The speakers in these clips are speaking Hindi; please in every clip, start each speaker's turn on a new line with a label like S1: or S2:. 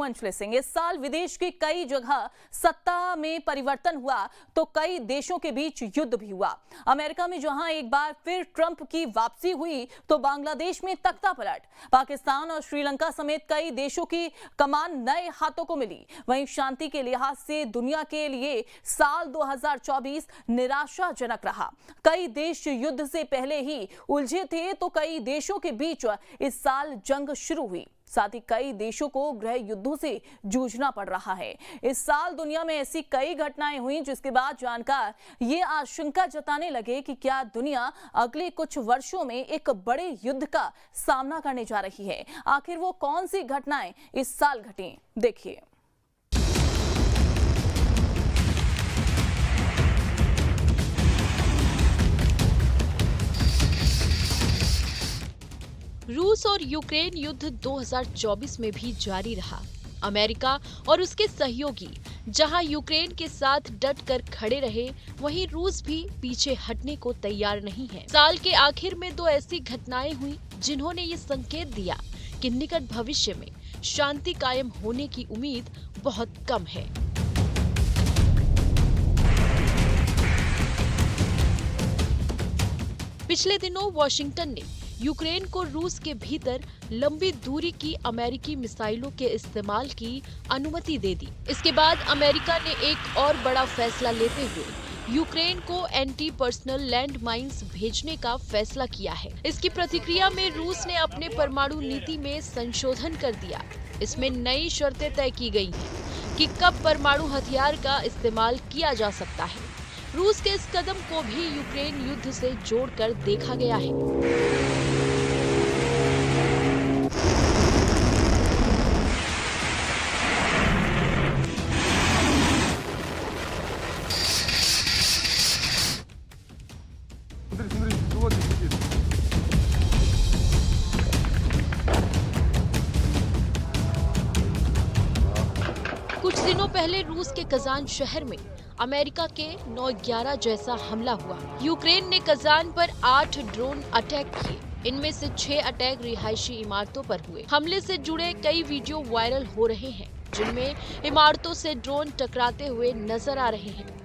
S1: अंशुल सिंह, इस साल विदेश की कई जगह सत्ता में परिवर्तन हुआ तो कई देशों के बीच युद्ध भी हुआ। अमेरिका में जहां एक बार फिर ट्रंप की वापसी हुई तो बांग्लादेश में तख्ता पलट। पाकिस्तान और श्रीलंका समेत कई देशों की कमान नए हाथों को मिली। वहीं शांति के लिहाज से दुनिया के लिए साल 2024 निराशाजनक रहा। कई देश युद्ध से पहले ही उलझे थे तो कई देशों के बीच इस साल जंग शुरू हुई। साथ ही कई देशों को गृह युद्धों से जूझना पड़ रहा है। इस साल दुनिया में ऐसी कई घटनाएं हुई जिसके बाद जानकार ये आशंका जताने लगे कि क्या दुनिया अगले कुछ वर्षों में एक बड़े युद्ध का सामना करने जा रही है। आखिर वो कौन सी घटनाएं इस साल घटी, देखिए।
S2: रूस और यूक्रेन युद्ध 2024 में भी जारी रहा। अमेरिका और उसके सहयोगी जहां यूक्रेन के साथ डट कर खड़े रहे, वहीं रूस भी पीछे हटने को तैयार नहीं है। साल के आखिर में दो ऐसी घटनाएं हुई जिन्होंने ये संकेत दिया कि निकट भविष्य में शांति कायम होने की उम्मीद बहुत कम है। पिछले दिनों वॉशिंगटन ने यूक्रेन को रूस के भीतर लंबी दूरी की अमेरिकी मिसाइलों के इस्तेमाल की अनुमति दे दी। इसके बाद अमेरिका ने एक और बड़ा फैसला लेते हुए यूक्रेन को एंटी पर्सनल लैंड माइन्स भेजने का फैसला किया है। इसकी प्रतिक्रिया में रूस ने अपने परमाणु नीति में संशोधन कर दिया। इसमें नई शर्तें तय की गई हैं कि कब परमाणु हथियार का इस्तेमाल किया जा सकता है। रूस के इस कदम को भी यूक्रेन युद्ध से जोड़कर देखा गया है। कुछ दिनों पहले रूस के कजान शहर में अमेरिका के 9/11 जैसा हमला हुआ। यूक्रेन ने कजान पर 8 ड्रोन अटैक किए। इनमें से 6 अटैक रिहायशी इमारतों पर हुए। हमले से जुड़े कई वीडियो वायरल हो रहे हैं, जिनमें इमारतों से ड्रोन टकराते हुए नजर आ रहे हैं।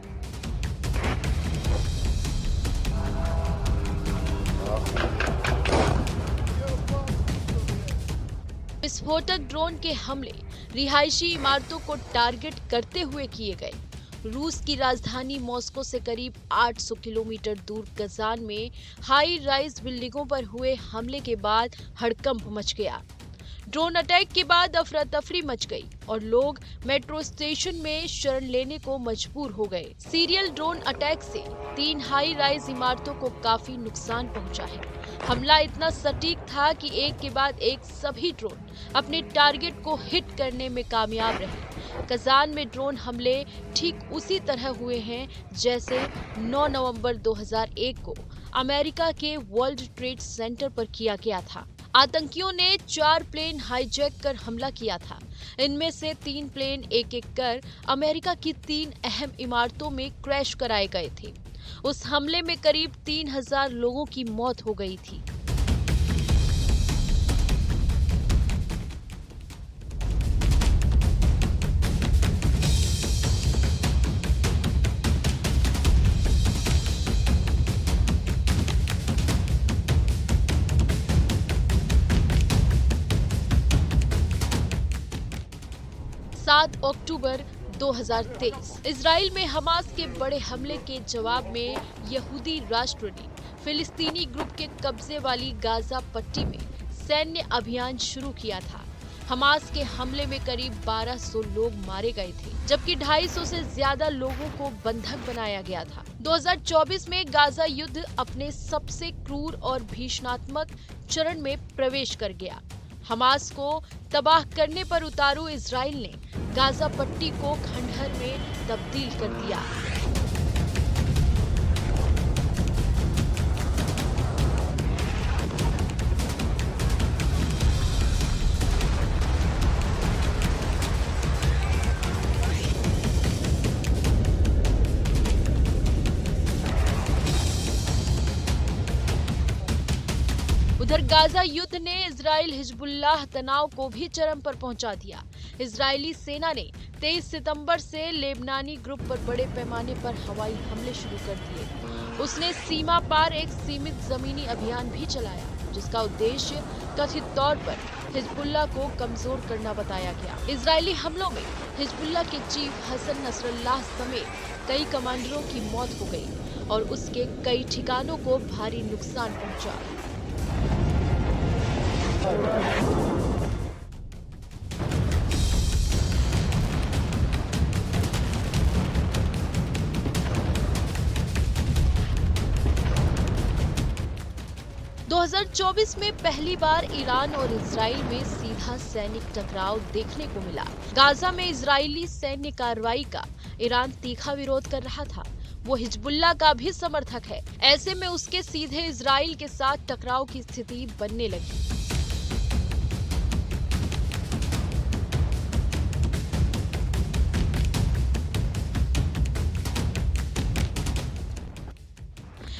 S2: विस्फोटक ड्रोन के हमले रिहायशी इमारतों को टारगेट करते हुए किए गए। रूस की राजधानी मॉस्को से करीब 800 किलोमीटर दूर कजान में हाई राइज बिल्डिंगों पर हुए हमले के बाद हड़कंप मच गया। ड्रोन अटैक के बाद अफरा तफरी मच गई और लोग मेट्रो स्टेशन में शरण लेने को मजबूर हो गए। सीरियल ड्रोन अटैक से 3 हाई राइज इमारतों को काफी नुकसान पहुंचा है। हमला इतना सटीक था कि एक के बाद एक सभी ड्रोन अपने टारगेट को हिट करने में कामयाब रहे। कजान में ड्रोन हमले ठीक उसी तरह हुए हैं जैसे 9 नवंबर 2001 को अमेरिका के वर्ल्ड ट्रेड सेंटर पर किया गया था। आतंकियों ने 4 प्लेन हाईजैक कर हमला किया था। इनमें से 3 प्लेन एक-एक कर अमेरिका की 3 अहम इमारतों में क्रैश कराए गए थे। उस हमले में करीब 3000 लोगों की मौत हो गई थी। अक्टूबर 2023 इजराइल में हमास के बड़े हमले के जवाब में यहूदी राष्ट्र ने फिलिस्तीनी ग्रुप के कब्जे वाली गाजा पट्टी में सैन्य अभियान शुरू किया था। हमास के हमले में करीब 1200 लोग मारे गए थे, जबकि 250 से ज्यादा लोगों को बंधक बनाया गया था। 2024 में गाजा युद्ध अपने सबसे क्रूर और भीषणात्मक चरण में प्रवेश कर गया। हमास को तबाह करने पर उतारू इजराइल ने गाजा पट्टी को खंडहर में तब्दील कर दिया। उधर गाजा युद्ध ने इजराइल हिजबुल्लाह तनाव को भी चरम पर पहुंचा दिया। इजरायली सेना ने 23 सितंबर से लेबनानी ग्रुप पर बड़े पैमाने पर हवाई हमले शुरू कर दिए। उसने सीमा पार एक सीमित जमीनी अभियान भी चलाया, जिसका उद्देश्य कथित तौर पर हिजबुल्लाह को कमजोर करना बताया गया। इजरायली हमलों में हिजबुल्लाह के चीफ हसन नसरल्लाह समेत कई कमांडरों की मौत हो गई और उसके कई ठिकानों को भारी नुकसान पहुंचा। 2024 में पहली बार ईरान और इजराइल में सीधा सैनिक टकराव देखने को मिला। गाजा में इजरायली सैन्य कार्रवाई का ईरान तीखा विरोध कर रहा था। वो हिजबुल्लाह का भी समर्थक है। ऐसे में उसके सीधे इजराइल के साथ टकराव की स्थिति बनने लगी।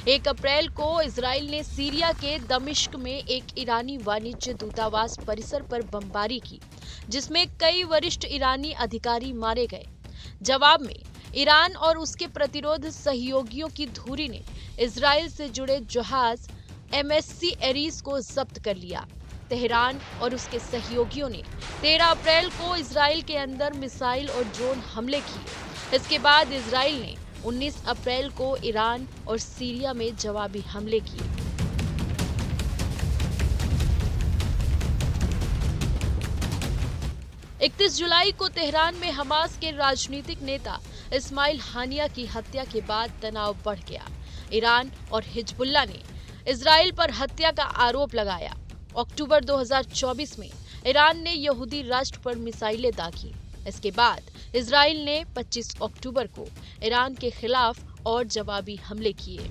S2: एक अप्रैल को इजराइल ने सीरिया के दमिश्क में एक ईरानी वाणिज्य दूतावास परिसर पर बमबारी की, जिसमें कई वरिष्ठ ईरानी अधिकारी मारे गए। जवाब में ईरान और उसके प्रतिरोध सहयोगियों की धुरी ने इजराइल से जुड़े जहाज MSC एरीज को जब्त कर लिया। तेहरान और उसके सहयोगियों ने 13 अप्रैल को इजराइल के अंदर मिसाइल और ड्रोन हमले किए। इसके बाद इजराइल ने 19 अप्रैल को ईरान और सीरिया में जवाबी हमले किए। इकतीस जुलाई को तेहरान में हमास के राजनीतिक नेता इस्माइल हानिया की हत्या के बाद तनाव बढ़ गया। ईरान और हिजबुल्लाह ने इजराइल पर हत्या का आरोप लगाया। अक्टूबर 2024 में ईरान ने यहूदी राष्ट्र पर मिसाइलें दागी। इसके बाद इजराइल ने 25 अक्टूबर को ईरान के खिलाफ और जवाबी हमले किए।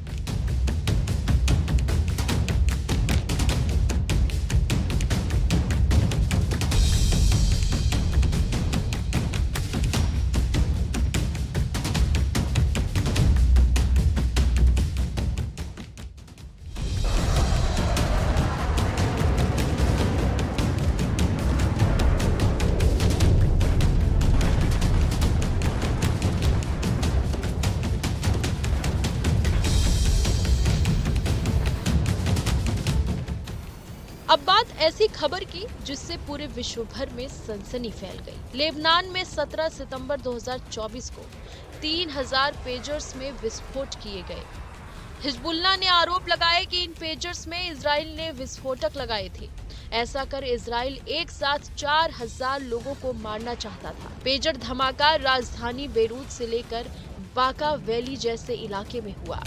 S2: अब बात ऐसी खबर की जिससे पूरे विश्व भर में सनसनी फैल गई। लेबनान में 17 सितंबर 2024 को 3000 पेजर्स में विस्फोट किए गए। हिजबुल्लाह ने आरोप लगाया कि इन पेजर्स में इजराइल ने विस्फोटक लगाए थे। ऐसा कर इजराइल एक साथ 4000 लोगों को मारना चाहता था। पेजर धमाका राजधानी बेरूत से लेकर बाका वैली जैसे इलाके में हुआ।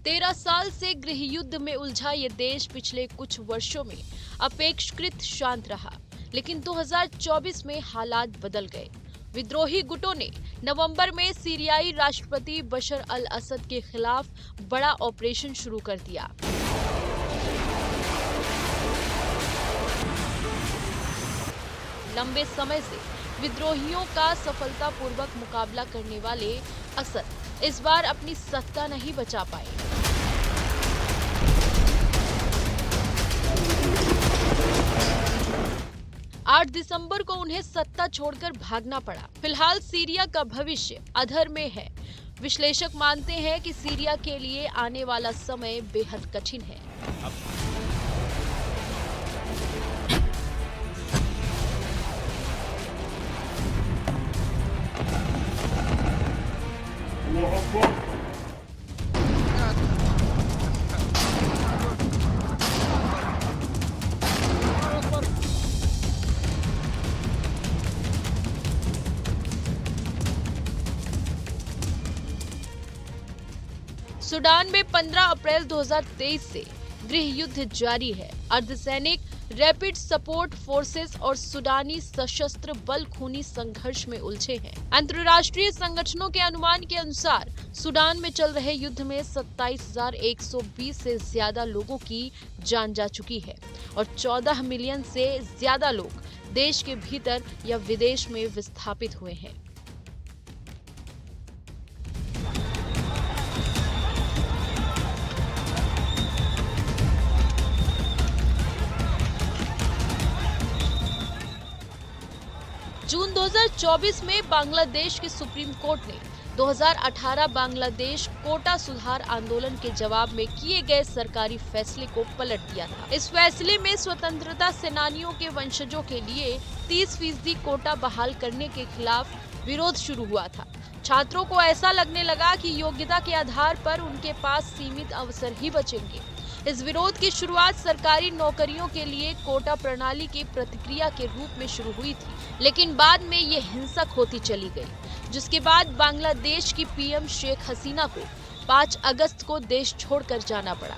S2: तेरह साल से गृह युद्ध में उलझा ये देश पिछले कुछ वर्षों में अपेक्षाकृत शांत रहा, लेकिन 2024 में हालात बदल गए। विद्रोही गुटों ने नवंबर में सीरियाई राष्ट्रपति बशर अल असद के खिलाफ बड़ा ऑपरेशन शुरू कर दिया। लंबे समय से विद्रोहियों का सफलतापूर्वक मुकाबला करने वाले असद इस बार अपनी सत्ता नहीं बचा पाए। आठ दिसंबर को उन्हें सत्ता छोड़कर भागना पड़ा। फिलहाल सीरिया का भविष्य अधर में है। विश्लेषक मानते हैं कि सीरिया के लिए आने वाला समय बेहद कठिन है। सूडान में 15 अप्रैल 2023 से गृह युद्ध जारी है। अर्धसैनिक रैपिड सपोर्ट फोर्सेस और सुडानी सशस्त्र बल खूनी संघर्ष में उलझे हैं। अंतर्राष्ट्रीय संगठनों के अनुमान के अनुसार सूडान में चल रहे युद्ध में 27,120 से ज्यादा लोगों की जान जा चुकी है और 14 मिलियन से ज्यादा लोग देश के भीतर या विदेश में विस्थापित हुए हैं। जून 2024 में बांग्लादेश के सुप्रीम कोर्ट ने 2018 बांग्लादेश कोटा सुधार आंदोलन के जवाब में किए गए सरकारी फैसले को पलट दिया था। इस फैसले में स्वतंत्रता सेनानियों के वंशजों के लिए 30% कोटा बहाल करने के खिलाफ विरोध शुरू हुआ था। छात्रों को ऐसा लगने लगा कि योग्यता के आधार पर उनके पास सीमित अवसर ही बचेंगे। इस विरोध की शुरुआत सरकारी नौकरियों के लिए कोटा प्रणाली की प्रतिक्रिया के रूप में शुरू हुई थी, लेकिन बाद में ये हिंसक होती चली गई, जिसके बाद बांग्लादेश की पीएम शेख हसीना को 5 अगस्त को देश छोड़कर जाना पड़ा।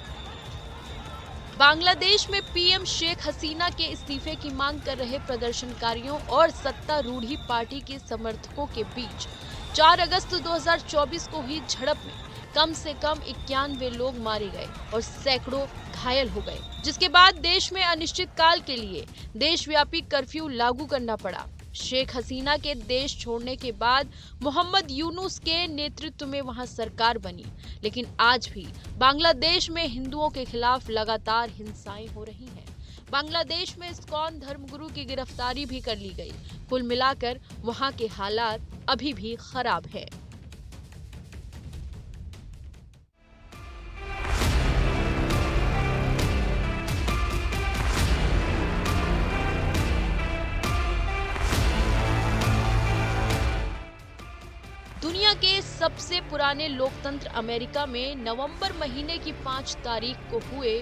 S2: बांग्लादेश में पीएम शेख हसीना के इस्तीफे की मांग कर रहे प्रदर्शनकारियों और सत्तारूढ़ी पार्टी के समर्थकों के बीच 4 अगस्त 2024 को हुई झड़प में कम से कम 91 लोग मारे गए और सैकड़ों घायल हो गए, जिसके बाद देश में अनिश्चितकाल के लिए देशव्यापी कर्फ्यू लागू करना पड़ा। शेख हसीना के देश छोड़ने के बाद मोहम्मद यूनुस के नेतृत्व में वहां सरकार बनी, लेकिन आज भी बांग्लादेश में हिंदुओं के खिलाफ लगातार हिंसाएं हो रही हैं। बांग्लादेश में इस्कॉन धर्मगुरु की गिरफ्तारी भी कर ली गई। कुल मिलाकर वहां के हालात अभी भी खराब है। दुनिया के सबसे पुराने लोकतंत्र अमेरिका में नवंबर महीने की 5 तारीख को हुए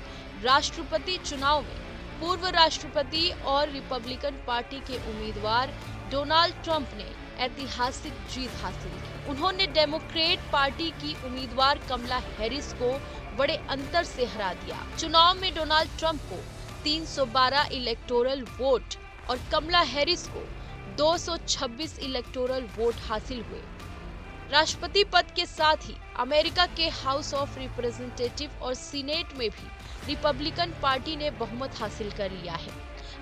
S2: राष्ट्रपति चुनाव में पूर्व राष्ट्रपति और रिपब्लिकन पार्टी के उम्मीदवार डोनाल्ड ट्रंप ने ऐतिहासिक जीत हासिल की। उन्होंने डेमोक्रेट पार्टी की उम्मीदवार कमला हैरिस को बड़े अंतर से हरा दिया। चुनाव में डोनाल्ड ट्रंप को 312 इलेक्टोरल वोट और कमला हैरिस को 226 इलेक्टोरल वोट हासिल हुए। राष्ट्रपति पद के साथ ही अमेरिका के हाउस ऑफ रिप्रेजेंटेटिव और सीनेट में भी रिपब्लिकन पार्टी ने बहुमत हासिल कर लिया है।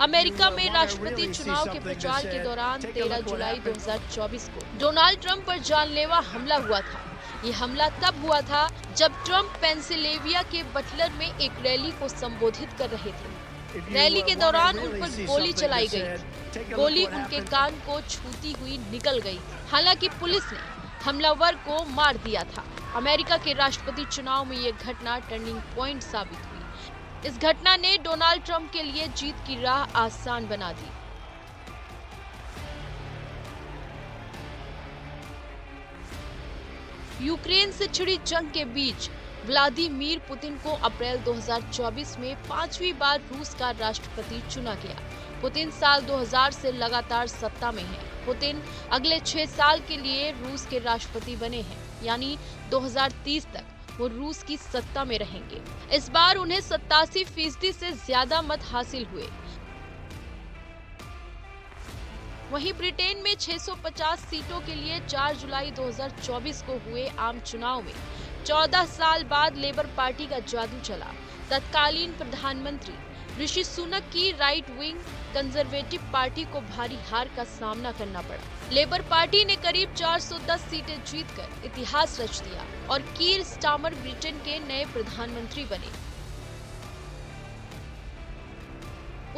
S2: अमेरिका में राष्ट्रपति चुनाव के प्रचार के दौरान 13 जुलाई 2024 को डोनाल्ड ट्रंप पर जानलेवा हमला हुआ था। ये हमला तब हुआ था जब ट्रंप पेंसिल्वेनिया के बटलर में एक रैली को संबोधित कर रहे थे। रैली के दौरान उन पर गोली चलाई गई थी। गोली उनके कान को छूती हुई निकल गई। हालांकि पुलिस ने हमलावर को मार दिया था। अमेरिका के राष्ट्रपति चुनाव में ये घटना टर्निंग पॉइंट साबित हुई। इस घटना ने डोनाल्ड ट्रंप के लिए जीत की राह आसान बना दी। यूक्रेन से छिड़ी जंग के बीच व्लादिमीर पुतिन को अप्रैल 2024 में 5वीं बार रूस का राष्ट्रपति चुना गया। पुतिन साल 2000 से लगातार सत्ता में हैं। पुतिन अगले 6 साल के लिए रूस के राष्ट्रपति बने हैं, यानी 2030 तक वो रूस की सत्ता में रहेंगे। इस बार उन्हें 87% से ज्यादा मत हासिल हुए। वहीं ब्रिटेन में 650 सीटों के लिए 4 जुलाई 2024 को हुए आम चुनाव में 14 साल बाद लेबर पार्टी का जादू चला। तत्कालीन प्रधानमंत्री ऋषि सुनक की राइट विंग कंजर्वेटिव पार्टी को भारी हार का सामना करना पड़ा। लेबर पार्टी ने करीब 410 सीटें जीतकर इतिहास रच दिया और कीर स्टार्मर ब्रिटेन के नए प्रधानमंत्री बने।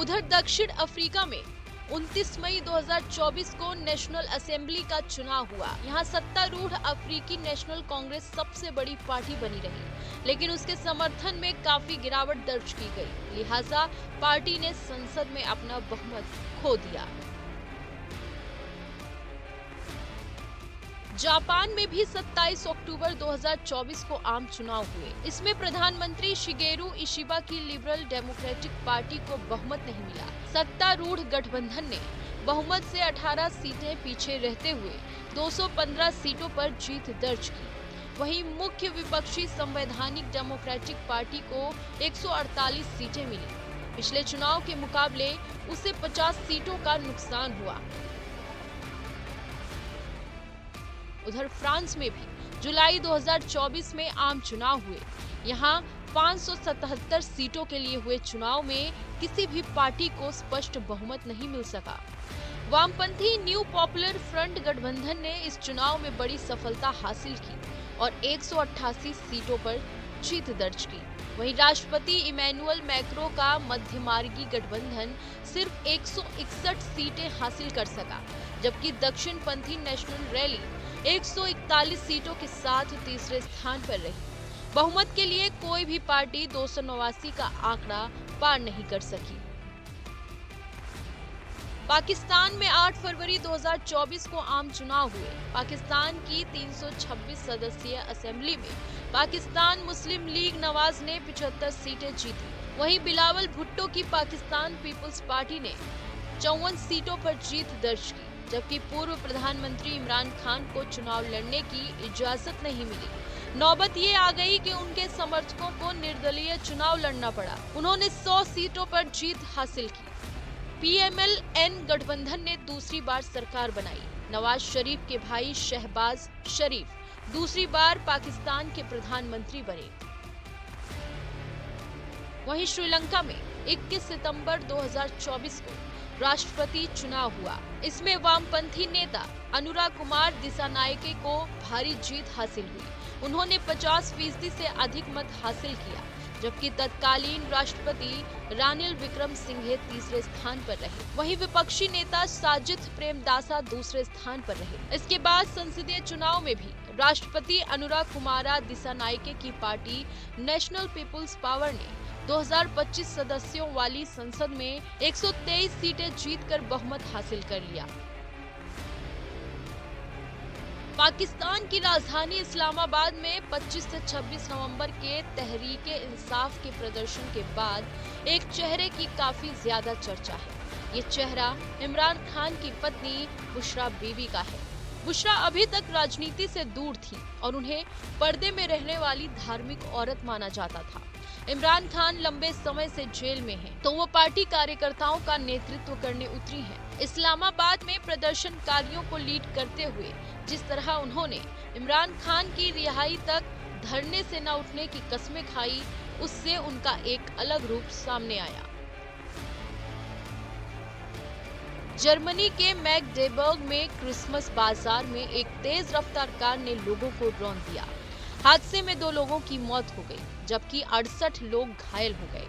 S2: उधर दक्षिण अफ्रीका में 29 मई 2024 को नेशनल असेंबली का चुनाव हुआ। यहाँ सत्तारूढ़ अफ्रीकी नेशनल कांग्रेस सबसे बड़ी पार्टी बनी रही, लेकिन उसके समर्थन में काफी गिरावट दर्ज की गई। लिहाजा पार्टी ने संसद में अपना बहुमत खो दिया। जापान में भी 27 अक्टूबर 2024 को आम चुनाव हुए। इसमें प्रधानमंत्री शिगेरू इशिबा की लिबरल डेमोक्रेटिक पार्टी को बहुमत नहीं मिला। सत्तारूढ़ गठबंधन ने बहुमत से 18 सीटें पीछे रहते हुए 215 सीटों पर जीत दर्ज की। वहीं मुख्य विपक्षी संवैधानिक डेमोक्रेटिक पार्टी को 148 सीटें मिली। पिछले चुनाव के मुकाबले उसे 50 सीटों का नुकसान हुआ। उधर फ्रांस में भी जुलाई 2024 में आम चुनाव हुए। यहाँ 577 सीटों के लिए हुए चुनाव में किसी भी पार्टी को स्पष्ट बहुमत नहीं मिल सका। वामपंथी न्यू पॉपुलर फ्रंट गठबंधन ने इस चुनाव में बड़ी सफलता हासिल की और 188 सीटों पर जीत दर्ज की। वहीं राष्ट्रपति इमैनुअल मैक्रों का मध्यमार्गी गठबंधन सिर्फ 161 सीटें हासिल कर सका, जबकि दक्षिणपंथी नेशनल रैली 141 सीटों के साथ तीसरे स्थान पर रही। बहुमत के लिए कोई भी पार्टी 289 का आंकड़ा पार नहीं कर सकी। पाकिस्तान में 8 फरवरी 2024 को आम चुनाव हुए। पाकिस्तान की 326 सदस्यीय असेंबली में पाकिस्तान मुस्लिम लीग नवाज ने 75 सीटें जीती। वहीं बिलावल भुट्टो की पाकिस्तान पीपल्स पार्टी ने 54 सीटों पर जीत दर्ज की, जबकि पूर्व प्रधानमंत्री इमरान खान को चुनाव लड़ने की इजाजत नहीं मिली। नौबत ये आ गई कि उनके समर्थकों को निर्दलीय चुनाव लड़ना पड़ा। उन्होंने 100 सीटों पर जीत हासिल की। PMLN गठबंधन ने दूसरी बार सरकार बनाई। नवाज शरीफ के भाई शहबाज शरीफ दूसरी बार पाकिस्तान के प्रधानमंत्री बने। वहीं श्रीलंका में 21 सितंबर 2024 को राष्ट्रपति चुनाव हुआ। इसमें वामपंथी नेता अनुरा कुमार दिसानायके को भारी जीत हासिल हुई। उन्होंने 50% से अधिक मत हासिल किया, जबकि तत्कालीन राष्ट्रपति रानिल विक्रमसिंघे तीसरे स्थान पर रहे। वहीं विपक्षी नेता साजिद प्रेमदासा दूसरे स्थान पर रहे। इसके बाद संसदीय चुनाव में भी राष्ट्रपति अनुरा कुमारा दिसानायके की पार्टी नेशनल पीपुल्स पावर ने 2025 सदस्यों वाली संसद में 123 सीटें जीतकर बहुमत हासिल कर लिया। पाकिस्तान की राजधानी इस्लामाबाद में 25 से 26 नवंबर के तहरीके इंसाफ के प्रदर्शन के बाद एक चेहरे की काफी ज्यादा चर्चा है। ये चेहरा इमरान खान की पत्नी बुशरा बीबी का है। बुशरा अभी तक राजनीति से दूर थी और उन्हें पर्दे में रहने वाली धार्मिक औरत माना जाता था। इमरान खान लंबे समय से जेल में हैं, तो वो पार्टी कार्यकर्ताओं का नेतृत्व करने उतरी हैं। इस्लामाबाद में प्रदर्शनकारियों को लीड करते हुए जिस तरह उन्होंने इमरान खान की रिहाई तक धरने से न उठने की कस्में खाई, उससे उनका एक अलग रूप सामने आया। जर्मनी के मैगडेबर्ग में क्रिसमस बाजार में एक तेज रफ्तार कार ने लोगों को रौंद दिया। हादसे में 2 लोगों की मौत हो गई, जबकि 68 लोग घायल हो गए।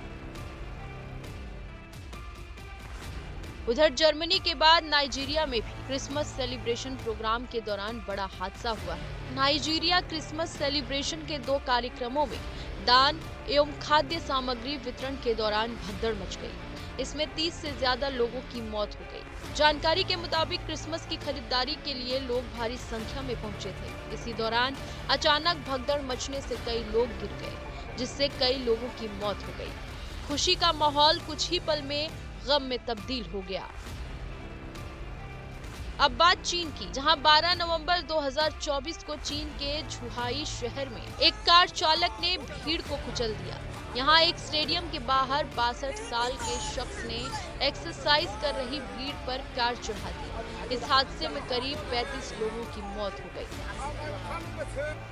S2: उधर जर्मनी के बाद नाइजीरिया में भी क्रिसमस सेलिब्रेशन प्रोग्राम के दौरान बड़ा हादसा हुआ है। नाइजीरिया क्रिसमस सेलिब्रेशन के 2 कार्यक्रमों में दान एवं खाद्य सामग्री वितरण के दौरान भगदड़ मच गई। इसमें 30 से ज्यादा लोगों की मौत हो गई। जानकारी के मुताबिक क्रिसमस की खरीदारी के लिए लोग भारी संख्या में पहुंचे थे। इसी दौरान अचानक भगदड़ मचने से कई लोग गिर गए, जिससे कई लोगों की मौत हो गई। खुशी का माहौल कुछ ही पल में गम में तब्दील हो गया। अब बात चीन की, जहां 12 नवंबर 2024 को चीन के झुहाई शहर में एक कार चालक ने भीड़ को कुचल दिया। यहां एक स्टेडियम के बाहर 62 साल के शख्स ने एक्सरसाइज कर रही भीड़ पर कार चढ़ा दी। इस हादसे में करीब 35 लोगों की मौत हो गई।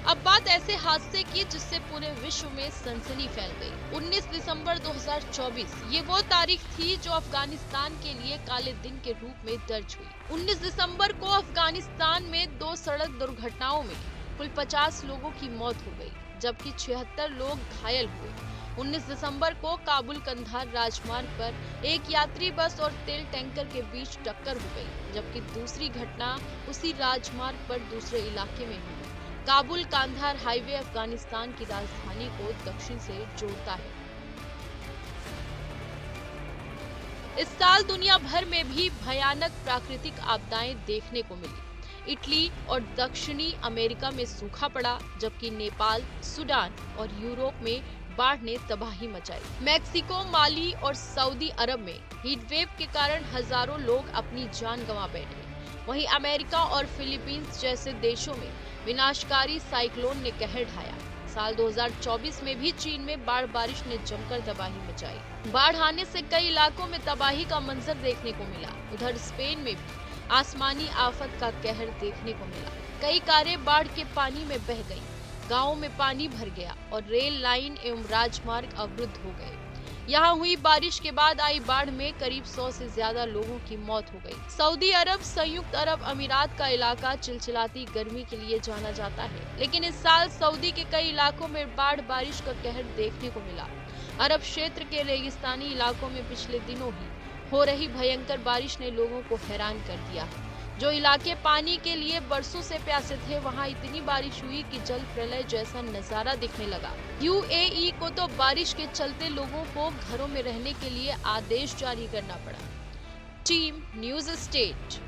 S2: अब बात ऐसे हादसे की जिससे पूरे विश्व में सनसनी फैल गई। 19 दिसंबर 2024 ये वो तारीख थी जो अफगानिस्तान के लिए काले दिन के रूप में दर्ज हुई। 19 दिसंबर को अफगानिस्तान में 2 सड़क दुर्घटनाओं में कुल 50 लोगों की मौत हो गई, जबकि 76 लोग घायल हुए। 19 दिसंबर को काबुल कंधार राजमार्ग पर एक यात्री बस और तेल टैंकर के बीच टक्कर हो गई, जबकि दूसरी घटना उसी राजमार्ग पर दूसरे इलाके में हुई। काबुल कांधार हाईवे अफगानिस्तान की राजधानी को दक्षिण से जोड़ता है। इस साल दुनिया भर में भी भयानक प्राकृतिक आपदाएं देखने को मिली। इटली और दक्षिणी अमेरिका में सूखा पड़ा, जबकि नेपाल, सूडान और यूरोप में बाढ़ ने तबाही मचाई। मैक्सिको, माली और सऊदी अरब में हीटवेव के कारण हजारों लोग अपनी जान गंवा बैठे। वहीं अमेरिका और फिलीपींस जैसे देशों में विनाशकारी साइक्लोन ने कहर ढाया। साल 2024 में भी चीन में बाढ़ बारिश ने जमकर तबाही मचाई। बाढ़ आने से कई इलाकों में तबाही का मंजर देखने को मिला। उधर स्पेन में भी आसमानी आफत का कहर देखने को मिला। कई कारें बाढ़ के पानी में बह गईं, गांवों में पानी भर गया और रेल लाइन एवं राजमार्ग अवरुद्ध हो गए। यहाँ हुई बारिश के बाद आई बाढ़ में करीब 100 से ज्यादा लोगों की मौत हो गई। सऊदी अरब, संयुक्त अरब अमीरात का इलाका चिलचिलाती गर्मी के लिए जाना जाता है, लेकिन इस साल सऊदी के कई इलाकों में बाढ़ बारिश का कहर देखने को मिला। अरब क्षेत्र के रेगिस्तानी इलाकों में पिछले दिनों ही हो रही भयंकर बारिश ने लोगों को हैरान कर दिया है। जो इलाके पानी के लिए बरसों से प्यासे थे, वहां इतनी बारिश हुई कि जल प्रलय जैसा नजारा दिखने लगा। यूएई को तो बारिश के चलते लोगों को घरों में रहने के लिए आदेश जारी करना पड़ा। Team news state.